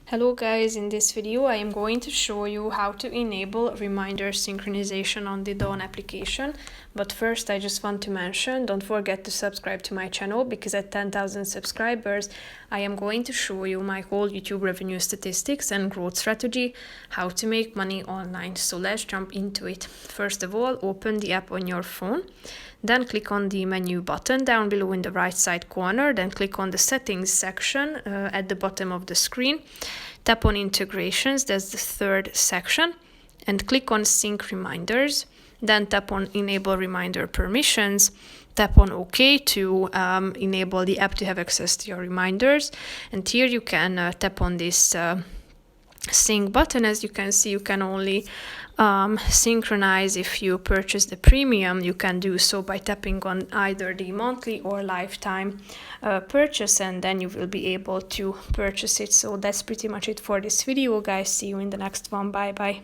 Hello guys, in this video I am going to show you how to enable reminder synchronization on the Dawn application. But first I just want to mention, don't forget to subscribe to my channel, because at 10,000 subscribers I am going to show you my whole YouTube revenue statistics and growth strategy, how to make money online. So let's jump into it. First of all, open the app on your phone. Then click on the menu button down below in the right side corner. Then click on the settings section at the bottom of the screen. Tap on integrations, that's the third section, and click on sync reminders. Then tap on enable reminder permissions. Tap on OK to enable the app to have access to your reminders. And here you can tap on this sync button. As you can see, you can only synchronize if you purchase the premium. You can do so by tapping on either the monthly or lifetime purchase, and then you will be able to purchase it. So that's pretty much it for this video, guys. See you in the next one. Bye bye.